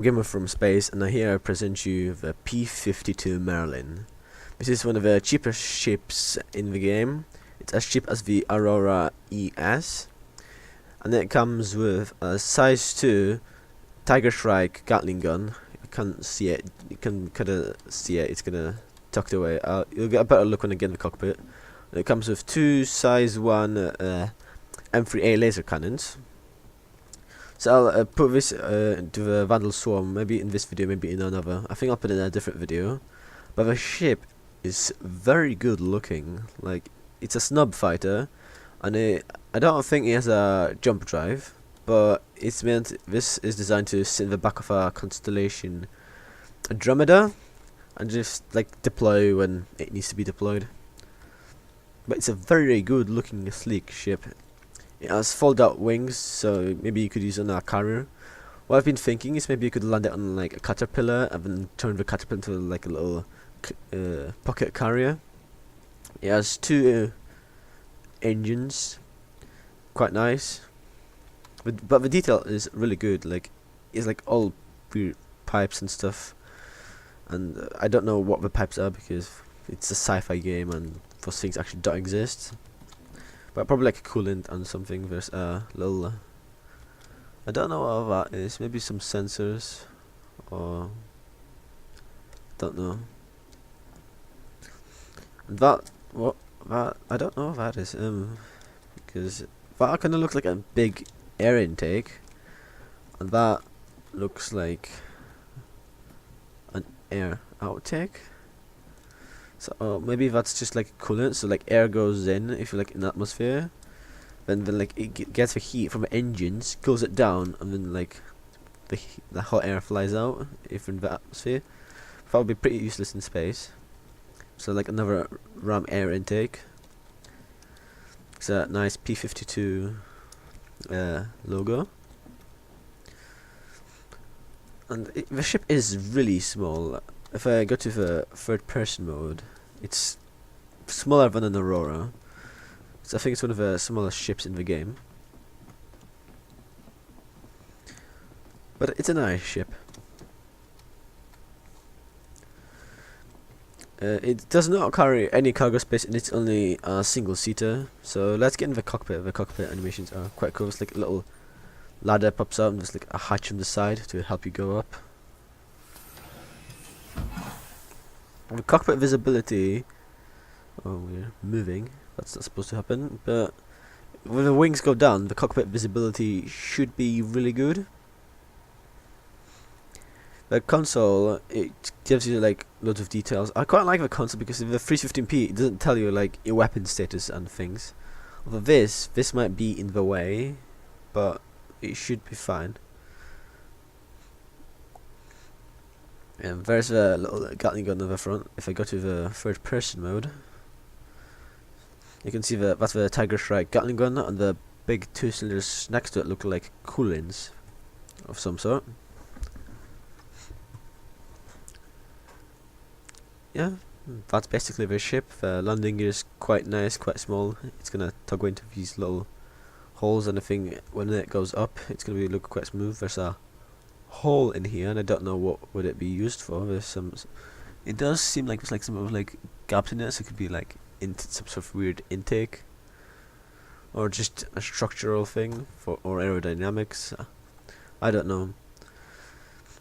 Gamer from space, and here I present you the P52-Merlin. This is one of the cheapest ships in the game. It's as cheap as the Aurora ES, and it comes with a size 2 Tiger Strike Gatling gun. You can't see it, you can kinda see it, it's gonna tucked away. You'll get a better look when I get in the cockpit. It comes with 2 size 1 M3A laser cannons. So I'll put this into the Vandal Swarm, maybe in this video, maybe in another. I think I'll put it in a different video. But the ship is very good looking. Like, it's a snub fighter, and I don't think it has a jump drive, but it's meant, this is designed to sit in the back of a Constellation Andromeda and just like deploy when it needs to be deployed. But it's a very good looking, sleek ship. It has fold out wings, so maybe you could use it on a carrier. What I've been thinking is maybe you could land it on like a caterpillar and then turn the caterpillar into like a little pocket carrier. It has 2 engines, quite nice. But the detail is really good. Like, it's like all weird pipes and stuff. And I don't know what the pipes are because it's a sci-fi game and those things actually don't exist. But probably like a coolant and something. There's a little I don't know what that is. Maybe some sensors, or don't know. And that I don't know what that is. Because that kind of looks like a big air intake, and that looks like an air outtake. So maybe that's just like coolant, so like air goes in if you're like in the atmosphere, then like it gets the heat from the engines, cools it down, and then like the hot air flies out if in the atmosphere. That would be pretty useless in space. So like another ram air intake. It's a nice P52 logo. And the ship is really small. If I go to the third person mode, it's smaller than an Aurora. So I think it's one of the smallest ships in the game. But it's a nice ship. It does not carry any cargo space, and it's only a single seater. So let's get in the cockpit. The cockpit animations are quite cool. It's like a little ladder pops out and there's like a hatch on the side to help you go up. The cockpit visibility, oh, we're moving, that's not supposed to happen, but when the wings go down, the cockpit visibility should be really good. The console, it gives you like loads of details. I quite like the console because in the 315p it doesn't tell you like your weapon status and things. Although this might be in the way, but it should be fine. And there's a little Gatling gun on the front. If I go to the third person mode, you can see that's the Tiger Strike Gatling gun, and the big 2 cylinders next to it look like coolants of some sort. Yeah, that's basically the ship. The landing gear is quite nice, quite small. It's gonna toggle into these little holes, and I think when it goes up, it's gonna look quite smooth. There's a hole in here, and I don't know what would it be used for. There's some. It does seem like there's like some like gaps in it, so it could be like some sort of weird intake, or just a structural thing for or aerodynamics. I don't know.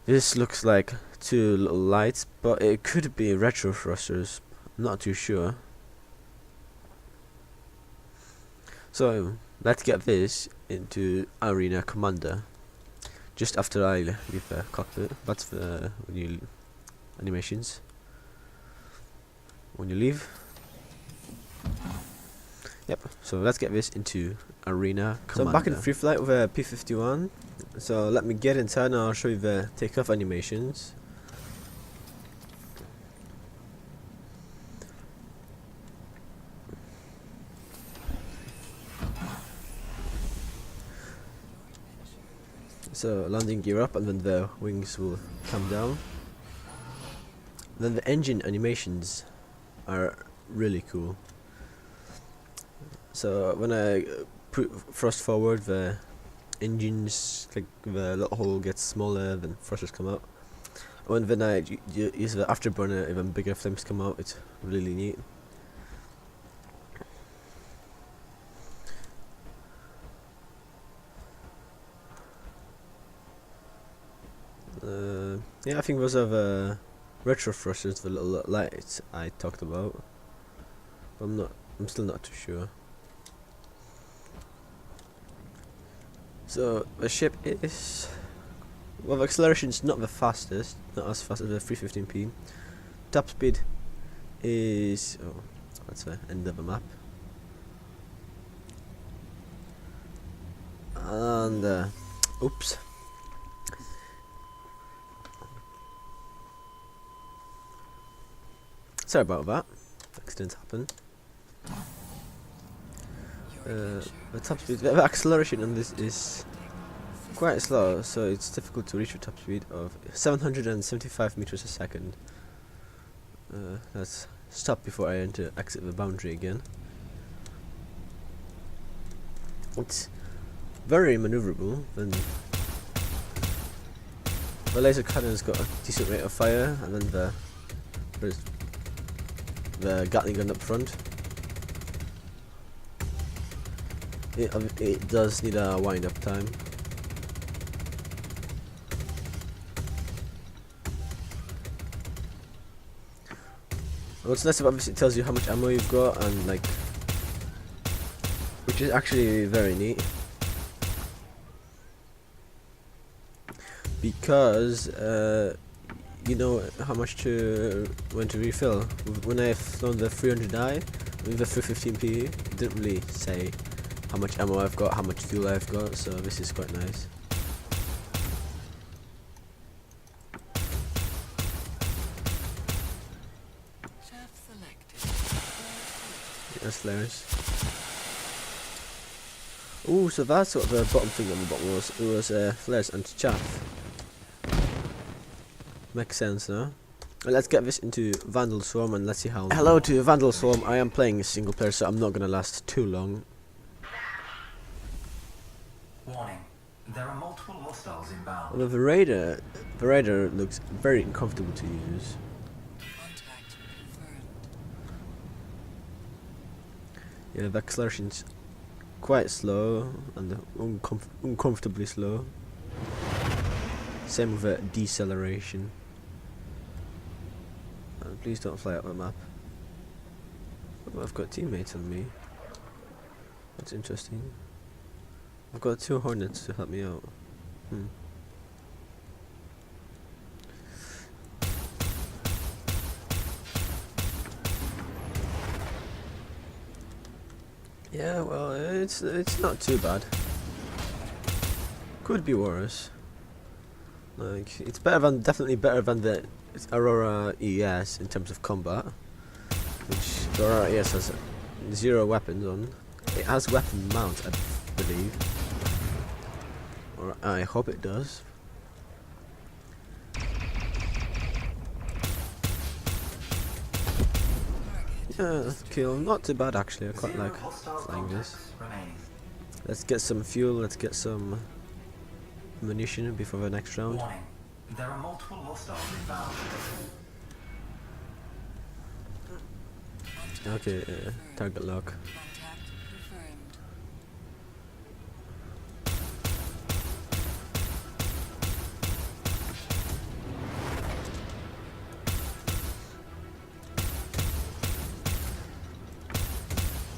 This looks like 2 little lights, but it could be retro thrusters. I'm not too sure. So let's get this into Arena Commander. Just after I leave the cockpit. That's the new animations. When you leave. Yep. So let's get this into Arena Commander. So I'm back in free flight with a P51. So let me get inside and I'll show you the takeoff animations. So landing gear up, and then the wings will come down. Then the engine animations are really cool. So when I thrust forward, the engines, like the little hole gets smaller, then thrusters come out. When you use the afterburner, even bigger flames come out. It's really neat. Yeah, I think those are the retro thrusters, the little lights I talked about. But I'm still not too sure. So the ship is, well, the acceleration is not the fastest, not as fast as the 315p. Top speed is, oh, that's the end of the map. And oops. Sorry about that. Accidents happen. The top speed, the acceleration on this is quite slow, so it's difficult to reach a top speed of 775 meters a second. Let's stop before I exit the boundary again. It's very maneuverable. Then the laser cannon's got a decent rate of fire, and then there's the Gatling gun up front. It does need a wind up time. What's nice about this, it tells you how much ammo you've got, and like, which is actually very neat, because you know how much when to refill. When I've flown the 300i with the 315p, it didn't really say how much ammo I've got, how much fuel I've got, so this is quite nice. Yes, flares. Ooh, so that's what the bottom thing on the bottom was. It was flares and chaff. Makes sense, no? Well, let's get this into Vandal Swarm and let's see how. Hello to Vandal Swarm. I am playing a single player, so I'm not gonna last too long. Warning. There are multiple hostiles inbound. Well, the radar looks very uncomfortable to use. Contact confirmed. Yeah, the acceleration's quite slow and uncomfortably slow. Same with the deceleration. And please don't fly out the map. Oh, I've got teammates on me. That's interesting. I've got 2 Hornets to help me out. Yeah, well, it's not too bad. Could be worse. Like, it's definitely better than the Aurora ES in terms of combat, which the Aurora ES has 0 weapons on. It has weapon mount, I believe, or I hope it does. Yeah, kill, not too bad actually. I quite like flying this. Let's get some fuel. Let's get some ammunition before the next round. Warning. There are multiple hostiles inbound. Okay, target lock. Contact confirmed.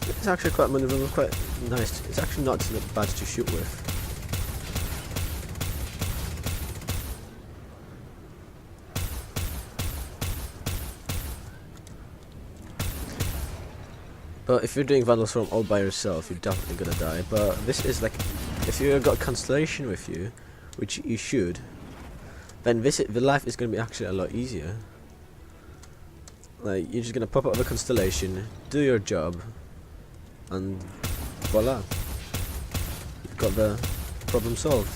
It's actually quite maneuverable, quite nice. It's actually not bad to shoot with. But if you're doing Vandal Swarm all by yourself, you're definitely gonna die. But this is like, if you've got Constellation with you, which you should, then the life is gonna be actually a lot easier. Like, you're just gonna pop out of a Constellation, do your job, and voila, you've got the problem solved.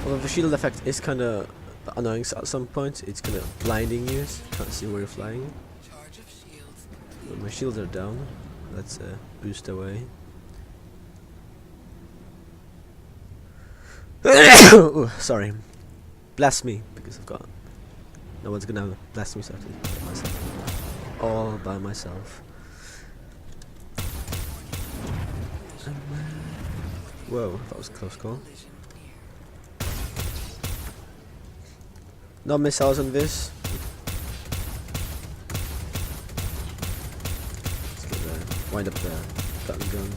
Although the shield effect is kind of annoying at some points, it's kind of blinding you, so you can't see where you're flying. Charge of Well, my shields are down. Let's boost away. Ooh, sorry. Blast me, because I've got... No one's gonna blast me, so I have to get myself. All by myself. Whoa, that was a close call. No missiles on this. Let's get the wind up the button gun.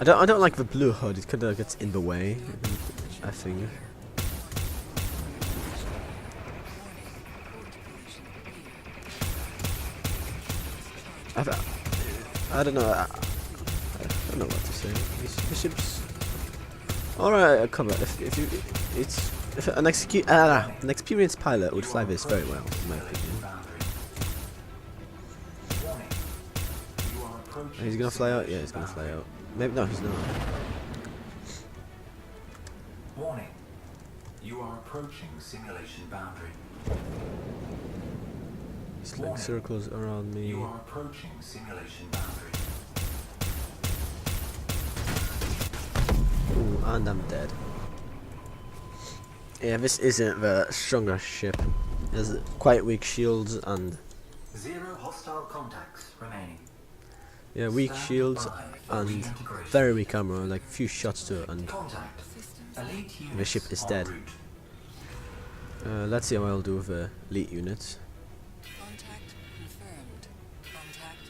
I don't like the blue hood. It kind of gets in the way, I think. I don't know. I don't know what to say. The ships. Alright, come on. If an experienced pilot would fly this very well, in my opinion. He's gonna fly out. Yeah, he's gonna fly out. Maybe no, he's not. Warning. You are approaching simulation boundary. He's like circles around me. You are approaching simulation boundary. Ooh, and I'm dead. Yeah, this isn't the strongest ship. It has quite weak shields and... 0 hostile contacts remaining. Yeah, weak shields and very weak armor, like few shots to it, and Contact. Elite the ship is dead. Let's see how I'll do with the elite units. Contact confirmed. Contact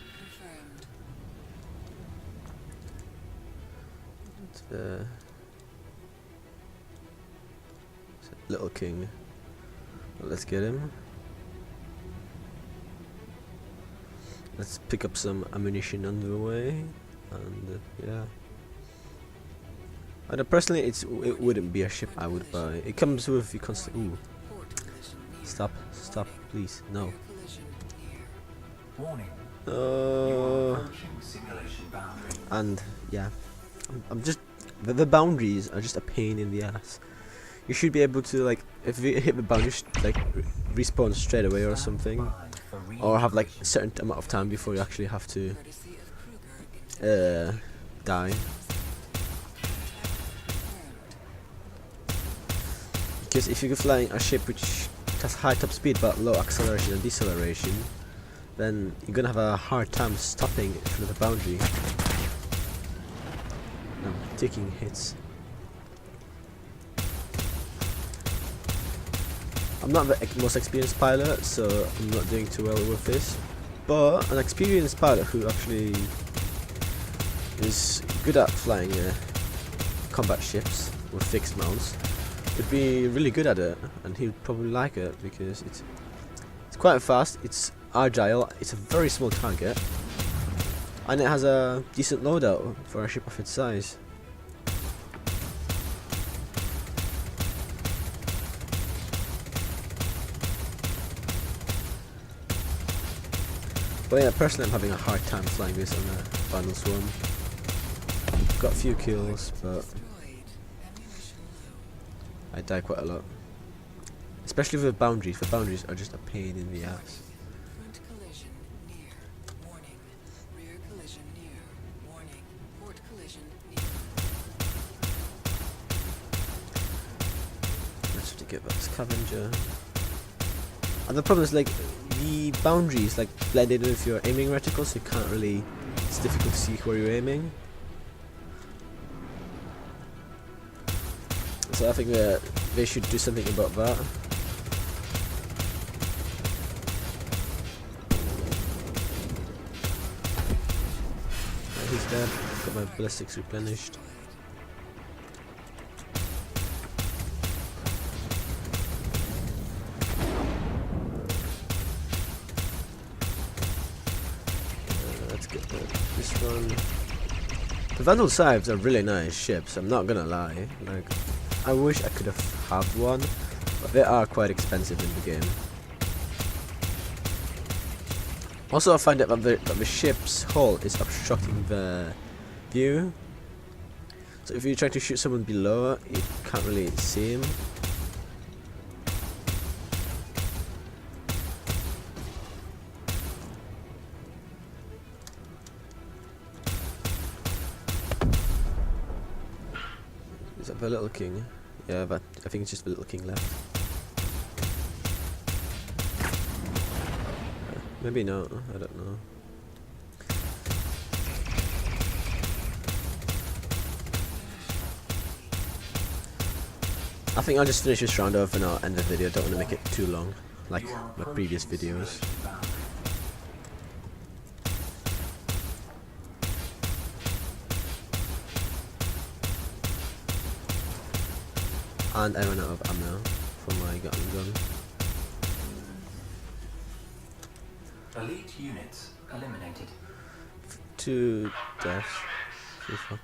confirmed. Little King. Well, let's get him. Let's pick up some ammunition on the way, and yeah. I know personally, it wouldn't be a ship I would buy. It comes with the constant. Ooh, stop, please, no. Warning. Simulation boundary. And yeah, I'm just the boundaries are just a pain in the ass. You should be able to, like, if you hit the boundaries, like respawn straight away or something, or have like a certain amount of time before you actually have to die. Because if you're flying a ship which has high top speed but low acceleration and deceleration, then you're gonna have a hard time stopping through the boundary. No, taking hits. I'm not the most experienced pilot, so I'm not doing too well with this. But an experienced pilot who actually is good at flying combat ships with fixed mounts would be really good at it, and he would probably like it because it's quite fast, it's agile, it's a very small target, and it has a decent loadout for a ship of its size. But yeah, personally I'm having a hard time flying this on the final swarm. Got a few kills, but I die quite a lot. Especially with the boundaries. The boundaries are just a pain in the ass. Front collision near. Warning. Rear collision near. Warning. Port collision near. Let's have to get that scavenger. And the problem is, like, the boundaries like blend in with your aiming reticle, so you can't really, it's difficult to see where you're aiming. So I think that they should do something about that. He's dead. Got my ballistics replenished. Let's get this one. The Vandal Scythes are really nice ships, I'm not gonna lie. Like, I wish I could have had one, but they are quite expensive in the game. Also, I find that the ship's hull is obstructing the view. So if you try to shoot someone below, you can't really see him. a little king. Yeah, but I think it's just the little king left. Maybe not, I don't know. I think I'll just finish this round off and I'll end the video. Don't want to make it too long, like my previous videos. And I ran out of ammo from my gun. Elite units eliminated. 2 deaths. 4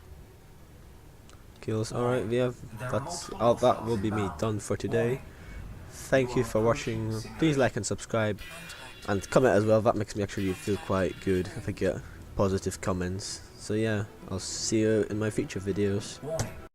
kills. Alright, we have that will be me done for today. Thank you for watching. Please like and subscribe and comment as well. That makes me actually feel quite good if I get positive comments. So yeah, I'll see you in my future videos. Warning.